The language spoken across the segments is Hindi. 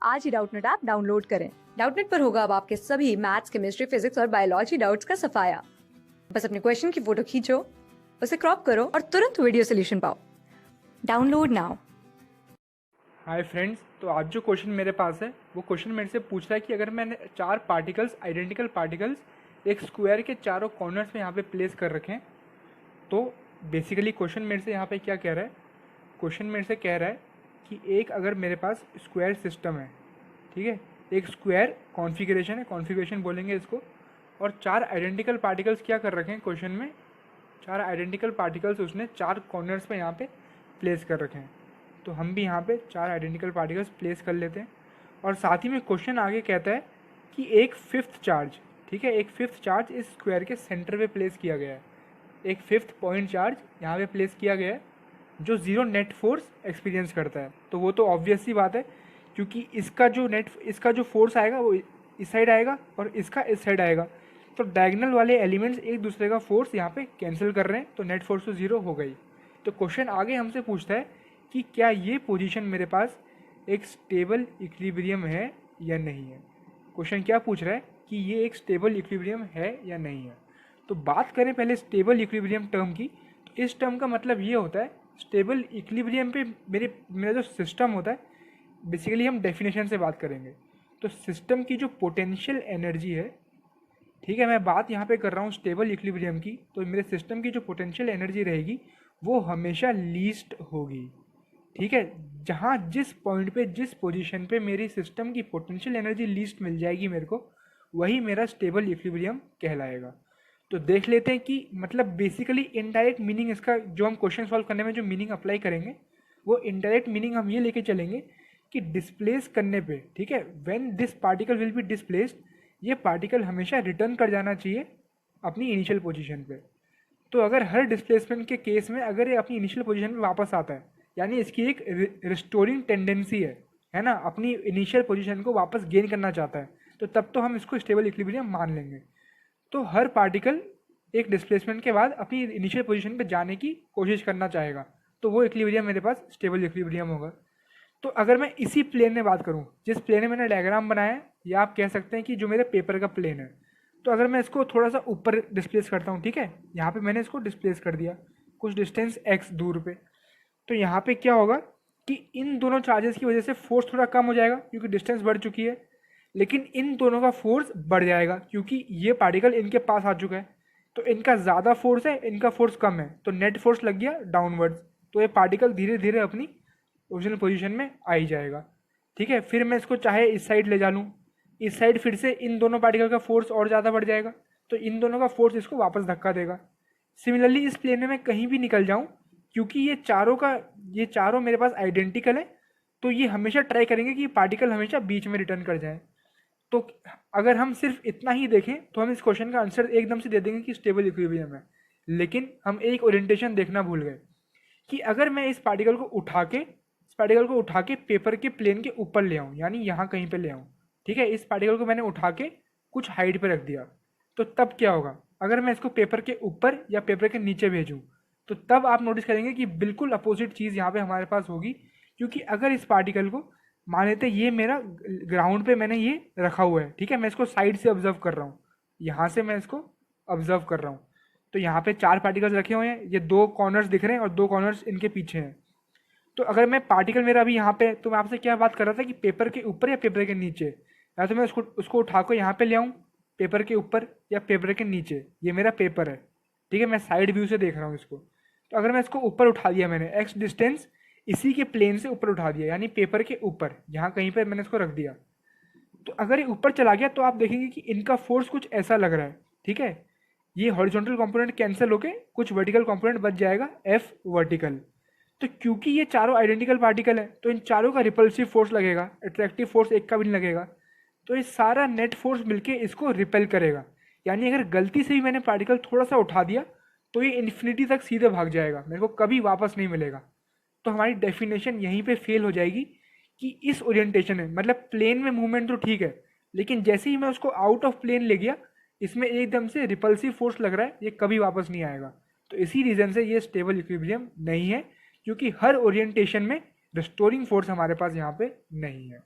आज ही डाउटनेट ऐप डाउनलोड करें। डाउटनेट पर होगा अब आपके सभी मैथ्स, केमिस्ट्री, फिजिक्स और बायोलॉजी डाउट्स का सफाया। बस अपने क्वेश्चन की फोटो खींचो, उसे क्रॉप करो और तुरंत वीडियो सोल्यूशन पाओ। Download now. हाय फ्रेंड्स, तो आज जो क्वेश्चन मेरे पास है वो क्वेश्चन मेरे से पूछ रहा है कि अगर मैंने चार पार्टिकल्स, आइडेंटिकल पार्टिकल्स, एक स्क्वायर के चारों कॉर्नर्स में यहाँ पे प्लेस कर रखें, तो बेसिकली क्वेश्चन मेरे से यहाँ पे क्या कह रहा है। क्वेश्चन मेरे से कह रहा है कि एक अगर मेरे पास स्क्वायर सिस्टम है, ठीक है, एक स्क्वायर कॉन्फ़िगरेशन है, कॉन्फ़िगरेशन बोलेंगे इसको, और चार आइडेंटिकल पार्टिकल्स क्या कर रखे हैं क्वेश्चन में, चार आइडेंटिकल पार्टिकल्स उसने चार कॉर्नर्स पे यहाँ पे प्लेस कर रखे हैं। तो हम भी यहाँ पे चार आइडेंटिकल पार्टिकल्स प्लेस कर लेते हैं। और साथ ही में क्वेश्चन आगे कहता है कि एक फिफ्थ चार्ज, ठीक है, एक फिफ्थ चार्ज इस स्क्वायर के सेंटर पे प्लेस किया गया है। एक फिफ्थ पॉइंट चार्ज यहाँ पे प्लेस किया गया है जो ज़ीरो नेट फोर्स एक्सपीरियंस करता है। तो वो तो ऑब्वियस सी बात है, क्योंकि इसका जो फोर्स आएगा वो इस साइड आएगा और इसका इस साइड आएगा। तो डायगोनल वाले एलिमेंट्स एक दूसरे का फोर्स यहाँ पे कैंसिल कर रहे हैं, तो नेट फोर्स तो ज़ीरो हो गई। तो क्वेश्चन आगे हमसे पूछता है कि क्या ये पोजीशन मेरे पास एक स्टेबल इक्विलिब्रियम है या नहीं है। क्वेश्चन क्या पूछ रहा है कि ये एक स्टेबल इक्विलिब्रियम है या नहीं है। तो बात करें पहले स्टेबल इक्विलिब्रियम टर्म की, तो इस टर्म का मतलब ये होता है, स्टेबल इक्विलिब्रियम पे मेरा जो सिस्टम होता है, बेसिकली हम डेफिनेशन से बात करेंगे। तो सिस्टम की जो पोटेंशियल एनर्जी है, ठीक है, मैं बात यहाँ पे कर रहा हूँ स्टेबल इक्विलिब्रियम की, तो मेरे सिस्टम की जो पोटेंशियल एनर्जी रहेगी वो हमेशा लीस्ट होगी, ठीक है। जहाँ जिस पॉइंट पे, जिस पोजीशन पे मेरी सिस्टम की पोटेंशियल एनर्जी लीस्ट मिल जाएगी मेरे को, वही मेरा स्टेबल इक्विलिब्रियम कहलाएगा। तो देख लेते हैं कि मतलब बेसिकली इनडायरेक्ट मीनिंग इसका, जो हम क्वेश्चन सॉल्व करने में जो मीनिंग अप्लाई करेंगे, वो इनडायरेक्ट मीनिंग हम ये लेके चलेंगे कि डिस्प्लेस करने पे, ठीक है, when this particle will be displaced, ये पार्टिकल हमेशा रिटर्न कर जाना चाहिए अपनी इनिशियल पोजीशन पे। तो अगर हर डिस्प्लेसमेंट के केस में अगर ये अपनी इनिशियल पोजीशन पे वापस आता है, यानी इसकी एक रिस्टोरिंग टेंडेंसी है ना, अपनी इनिशियल पोजीशन को वापस गेन करना चाहता है, तो तब तो हम इसको स्टेबल इक्विलिब्रियम मान लेंगे। तो हर पार्टिकल एक डिस्प्लेसमेंट के बाद अपनी इनिशियल पोजीशन पे जाने की कोशिश करना चाहेगा, तो वो इक्विलिब्रियम मेरे पास स्टेबल इक्विलिब्रियम होगा। तो अगर मैं इसी प्लेन में बात करूँ, जिस प्लेन में मैंने डायग्राम बनाया है, या आप कह सकते हैं कि जो मेरे पेपर का प्लेन है, तो अगर मैं इसको थोड़ा सा ऊपर डिस्प्लेस करता हूँ, ठीक है, यहाँ पे मैंने इसको डिस्प्लेस कर दिया कुछ डिस्टेंस x दूर पे, तो यहाँ पे क्या होगा कि इन दोनों चार्जेस की वजह से फोर्स थोड़ा कम हो जाएगा क्योंकि डिस्टेंस बढ़ चुकी है, लेकिन इन दोनों का फोर्स बढ़ जाएगा क्योंकि ये पार्टिकल इनके पास आ चुका है। तो इनका ज़्यादा फोर्स है, इनका फोर्स कम है, तो नेट फोर्स लग गया डाउनवर्ड्स। तो ये पार्टिकल धीरे धीरे अपनी ओरिजिनल पोजीशन में आ ही जाएगा, ठीक है। फिर मैं इसको चाहे इस साइड ले जा लूँ, इस साइड फिर से इन दोनों पार्टिकल का फोर्स और ज़्यादा बढ़ जाएगा, तो इन दोनों का फोर्स इसको वापस धक्का देगा। सिमिलरली इस प्लेन में मैं कहीं भी निकल जाऊँ, क्योंकि ये चारों मेरे पास आइडेंटिकल है, तो ये हमेशा ट्राई करेंगे कि पार्टिकल हमेशा बीच में रिटर्न कर जाए। तो अगर हम सिर्फ इतना ही देखें तो हम इस क्वेश्चन का आंसर एकदम से दे देंगे कि स्टेबल इक्विलिब्रियम है, लेकिन हम एक ओरिएंटेशन देखना भूल गए कि अगर मैं इस पार्टिकल को उठा के पेपर के प्लेन के ऊपर ले आऊँ, यानी यहाँ कहीं पे ले आऊँ, ठीक है, इस पार्टिकल को मैंने उठा के कुछ हाइट पे रख दिया, तो तब क्या होगा अगर मैं इसको पेपर के ऊपर या पेपर के नीचे भेजूँ, तो तब आप नोटिस करेंगे कि बिल्कुल अपोजिट चीज़ यहाँ पे हमारे पास होगी। क्योंकि अगर इस पार्टिकल को मान लेते ये मेरा ग्राउंड पे मैंने ये रखा हुआ है, ठीक है, मैं इसको साइड से ऑब्जर्व कर रहा हूँ, यहाँ से मैं इसको ऑब्जर्व कर रहा हूँ, तो यहाँ पे चार पार्टिकल्स रखे हुए हैं, ये दो कॉर्नर्स दिख रहे हैं और दो कॉर्नर्स इनके पीछे हैं। तो अगर मैं पार्टिकल मेरा अभी यहाँ पे, तो मैं आपसे क्या बात कर रहा था कि पेपर के ऊपर या पेपर के नीचे, या तो मैं उसको उठा कर यहाँ पे ले आऊँ पेपर के ऊपर या पेपर के नीचे, ये मेरा पेपर है, ठीक है, मैं साइड व्यू से देख रहा हूँ इसको। तो अगर मैं इसको ऊपर उठा दिया, मैंने x डिस्टेंस इसी के प्लेन से ऊपर उठा दिया, यानी पेपर के ऊपर यहाँ कहीं पर मैंने इसको रख दिया, तो अगर ये ऊपर चला गया तो आप देखेंगे कि इनका फोर्स कुछ ऐसा लग रहा है, ठीक है, ये हॉरिजॉन्टल कंपोनेंट कैंसिल होके कुछ वर्टिकल कंपोनेंट बच जाएगा F वर्टिकल। तो क्योंकि ये चारों आइडेंटिकल पार्टिकल है, तो इन चारों का रिपल्सिव फोर्स लगेगा, अट्रैक्टिव फोर्स एक का भी नहीं लगेगा, तो ये सारा नेट फोर्स मिलके इसको रिपेल करेगा। यानी अगर गलती से भी मैंने पार्टिकल थोड़ा सा उठा दिया तो ये इन्फिनिटी तक सीधे भाग जाएगा, मेरे को कभी वापस नहीं मिलेगा। तो हमारी डेफिनेशन यहीं पे फेल हो जाएगी कि इस ओरिएंटेशन में, मतलब प्लेन में मूवमेंट तो ठीक है, लेकिन जैसे ही मैं उसको आउट ऑफ प्लेन ले गया, इसमें एकदम से रिपल्सिव फोर्स लग रहा है, ये कभी वापस नहीं आएगा। तो इसी रीज़न से ये स्टेबल इक्विलिब्रियम नहीं है, क्योंकि हर ओरिएंटेशन में रिस्टोरिंग फोर्स हमारे पास यहाँ पे नहीं है।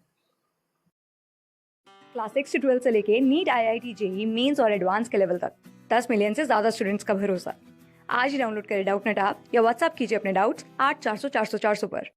क्लास 6 से 12 से लेके नीट, IIT, जेई मेंस और एडवांस के लेवल तक 10 मिलियन से ज्यादा स्टूडेंट्स का भरोसा। आज ही डाउनलोड करें डाउटनेट ऐप या व्हाट्सएप कीजिए अपने डाउट्स 8400 400 400 पर।